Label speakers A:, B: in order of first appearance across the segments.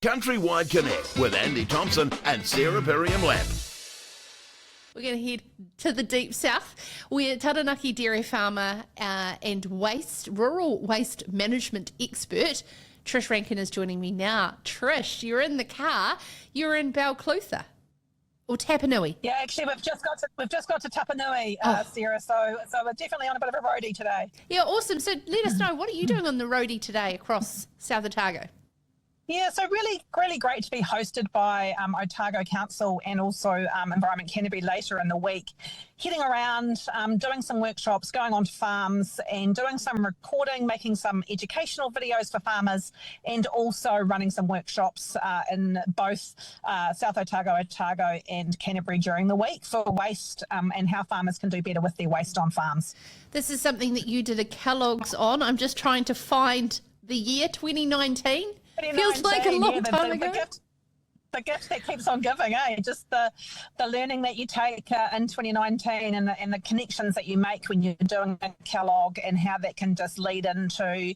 A: CountryWide CONNECT with Andy Thompson and Sarah Perriam-Lampp.
B: We're going to head to the deep south where Taranaki Dairy Farmer and rural waste management expert Trish Rankin is joining me now. Trish, you're in the car. You're in Balclutha or Tapanui.
C: Yeah, actually, we've just got to Tapanui, Sarah. So we're definitely on a bit of a roadie today.
B: Yeah, awesome. So let us know, what are you doing on the roadie today across South Otago?
C: Yeah, so really great to be hosted by Otago Council and also Environment Canterbury later in the week, heading around, doing some workshops, going onto farms and doing some recording, making some educational videos for farmers, and also running some workshops in both South Otago, Otago and Canterbury during the week for waste and how farmers can do better with their waste on farms.
B: This is something that you did a Kellogg's on. I'm just trying to find the year 2019. Feels like a long time ago.
C: The gift that keeps on giving, just the learning that you take in 2019 and the connections that you make when you're doing a Kellogg, and how that can just lead into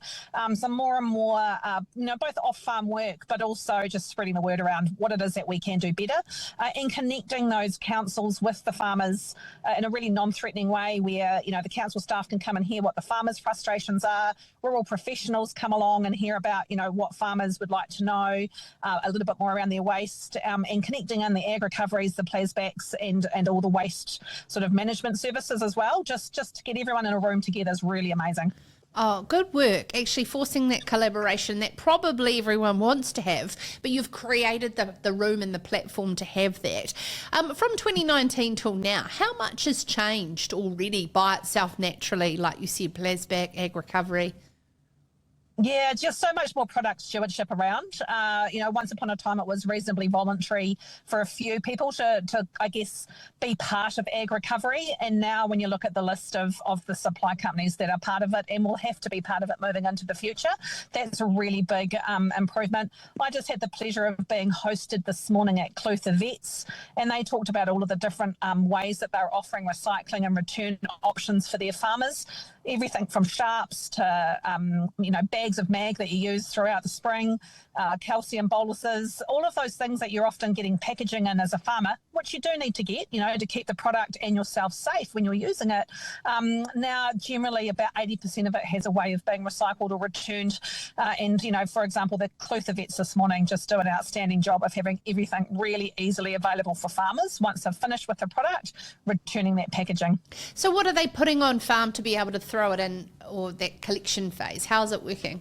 C: some more and more, both off-farm work, but also just spreading the word around what it is that we can do better, and connecting those councils with the farmers in a really non-threatening way, where the council staff can come and hear what the farmers' frustrations are. Rural professionals come along and hear about what farmers would like to know, a little bit more around their waste. And connecting in the ag recoveries, the plasbacks, and all the waste sort of management services as well. Just to get everyone in a room together is really amazing.
B: Oh, good work. Actually forcing that collaboration that probably everyone wants to have, but you've created the room and the platform to have that. From 2019 till now, how much has changed already by itself naturally, like you said, plasback, ag recovery?
C: Yeah, just so much more product stewardship around. Once upon a time it was reasonably voluntary for a few people to I guess, be part of ag recovery. And now when you look at the list of the supply companies that are part of it and will have to be part of it moving into the future, that's a really big improvement. I just had the pleasure of being hosted this morning at Clutha Vets, and they talked about all of the different ways that they're offering recycling and return options for their farmers. Everything from sharps to, bags of mag that you use throughout the spring, calcium boluses, all of those things that you're often getting packaging in as a farmer, which you do need to get, to keep the product and yourself safe when you're using it. Now, generally, about 80% of it has a way of being recycled or returned. For example, the Clutha Vets this morning just do an outstanding job of having everything really easily available for farmers once they've finished with the product, returning that packaging.
B: So what are they putting on farm to be able to throw it in, or that collection phase? How's it working?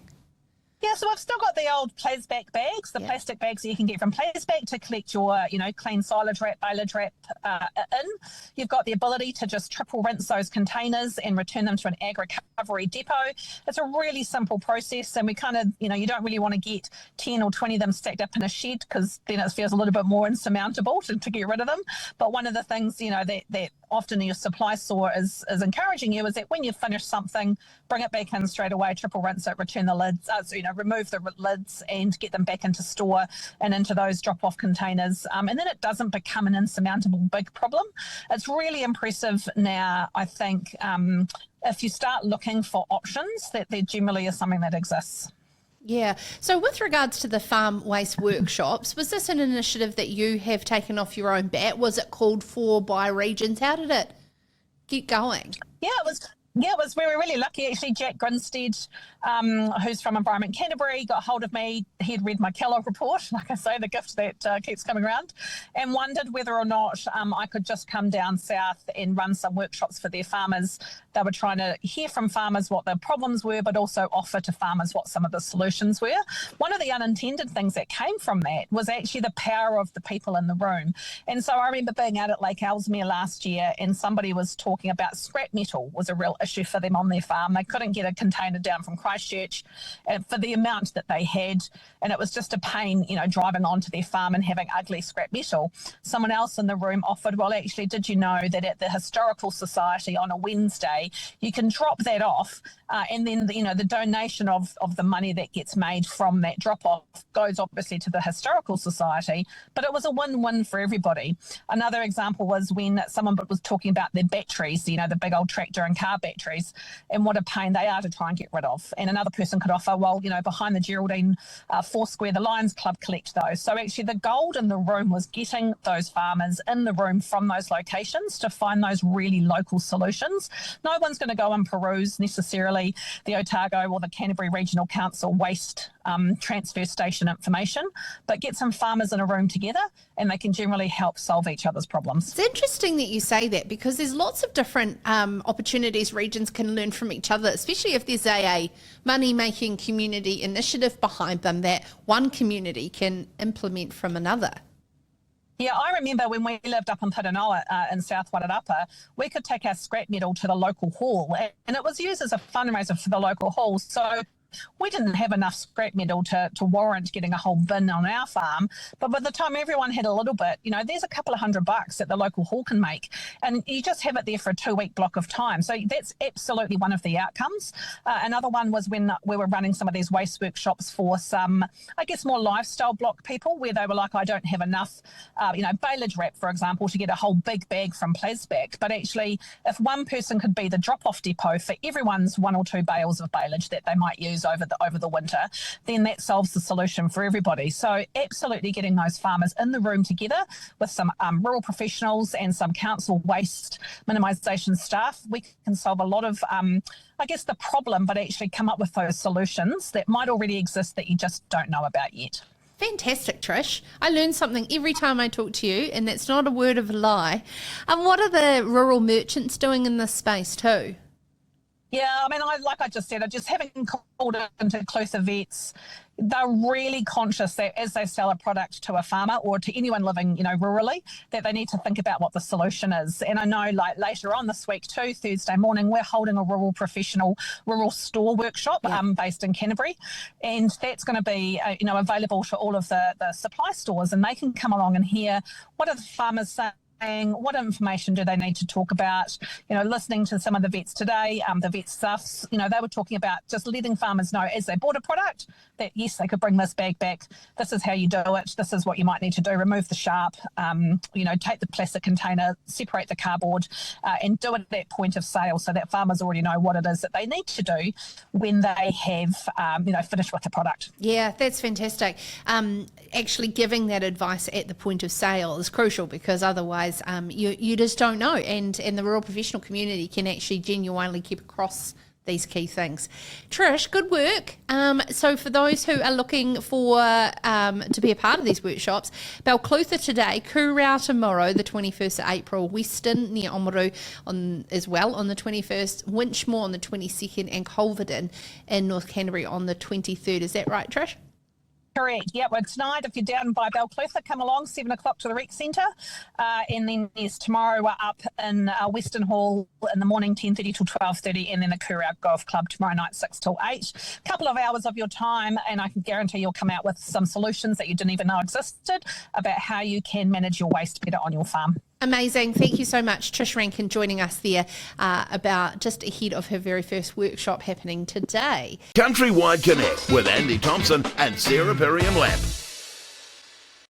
C: Yeah, so I've still got the old plasback bags, the plastic bags that you can get from Plasback to collect your, clean silage wrap, balage wrap in. You've got the ability to just triple rinse those containers and return them to an ag recovery depot. It's a really simple process, and we kind of, you don't really want to get 10 or 20 of them stacked up in a shed, because then it feels a little bit more insurmountable to get rid of them. But one of the things, that often your supply store is encouraging you is that when you finish something, bring it back in straight away, triple rinse it, return the lids, remove the lids and get them back into store and into those drop-off containers. And then it doesn't become an insurmountable big problem. It's really impressive now, I think, if you start looking for options, that there generally is something that exists.
B: Yeah. So with regards to the farm waste workshops, was this an initiative that you have taken off your own bat? Was it called for by regions? How did it get going?
C: Yeah, it was. We were really lucky, actually. Jack Grinstead, who's from Environment Canterbury, got hold of me. He'd read my Kellogg report, like I say, the gift that keeps coming around, and wondered whether or not I could just come down south and run some workshops for their farmers. They were trying to hear from farmers what the problems were, but also offer to farmers what some of the solutions were. One of the unintended things that came from that was actually the power of the people in the room. And so I remember being out at Lake Ellesmere last year, and somebody was talking about scrap metal was a real issue for them on their farm. They couldn't get a container down from Christchurch for the amount that they had, and it was just a pain, driving onto their farm and having ugly scrap metal. Someone else in the room offered, well, actually, did you know that at the Historical Society on a Wednesday, you can drop that off, and then the donation of the money that gets made from that drop-off goes obviously to the Historical Society, but it was a win-win for everybody. Another example was when someone was talking about their batteries, the big old tractor and car batteries. factories and what a pain they are to try and get rid of. And another person could offer, well, behind the Geraldine Foursquare, the Lions Club collect those. So actually the gold in the room was getting those farmers in the room from those locations to find those really local solutions. No one's going to go and peruse necessarily the Otago or the Canterbury Regional Council waste transfer station information, but get some farmers in a room together and they can generally help solve each other's problems.
B: It's interesting that you say that, because there's lots of different opportunities regions can learn from each other, especially if there's a money-making community initiative behind them that one community can implement from another.
C: Yeah, I remember when we lived up in Taranaki in South Wairarapa, we could take our scrap metal to the local hall, and it was used as a fundraiser for the local hall. So we didn't have enough scrap metal to warrant getting a whole bin on our farm. But by the time everyone had a little bit, there's a couple of $100 that the local hall can make. And you just have it there for a 2-week block of time. So that's absolutely one of the outcomes. Another one was when we were running some of these waste workshops for some, I guess, more lifestyle block people, where they were like, I don't have enough, baleage wrap, for example, to get a whole big bag from Plasback. But actually, if one person could be the drop-off depot for everyone's 1 or 2 bales of baleage that they might use over the winter, then that solves the solution for everybody. So absolutely getting those farmers in the room together with some rural professionals and some council waste minimisation staff, we can solve a lot of, the problem, but actually come up with those solutions that might already exist that you just don't know about yet.
B: Fantastic, Trish. I learn something every time I talk to you, and that's not a word of a lie. And what are the rural merchants doing in this space too?
C: Yeah, like I just said, just having called into inclusive vets, they're really conscious that as they sell a product to a farmer or to anyone living, rurally, that they need to think about what the solution is. And I know, like later on this week too, Thursday morning, we're holding a rural store workshop based in Canterbury, and that's going to be available to all of the supply stores, and they can come along and hear what are the farmers saying. What information do they need to talk about? Listening to some of the vets today, the vet stuffs, they were talking about just letting farmers know as they bought a product that, yes, they could bring this bag back. This is how you do it. This is what you might need to do. Remove the sharp, take the plastic container, separate the cardboard, and do it at that point of sale so that farmers already know what it is that they need to do when they have, finished with the product.
B: Yeah, that's fantastic. Actually giving that advice at the point of sale is crucial, because otherwise you just don't know, and the rural professional community can actually genuinely keep across these key things. Trish, good work. So for those who are looking for to be a part of these workshops, Balclutha today, Kurau tomorrow, the 21st of April, Weston near Oamaru on the 21st, Winchmore on the 22nd, and Culverden in North Canterbury on the 23rd. Is that right, Trish?
C: Correct. Yeah, well, tonight, if you're down by Balclutha, come along, 7 o'clock to the rec centre. And then, yes, tomorrow we're up in Western Hall in the morning, 10:30 till 12:30, and then the Kurau Golf Club tomorrow night, 6 till 8. A couple of hours of your time, and I can guarantee you'll come out with some solutions that you didn't even know existed about how you can manage your waste better on your farm.
B: Amazing. Thank you so much. Trish Rankin joining us there about just ahead of her very first workshop happening today.
A: CountryWide Connect with Andy Thompson and Sarah Perriam-Lampp.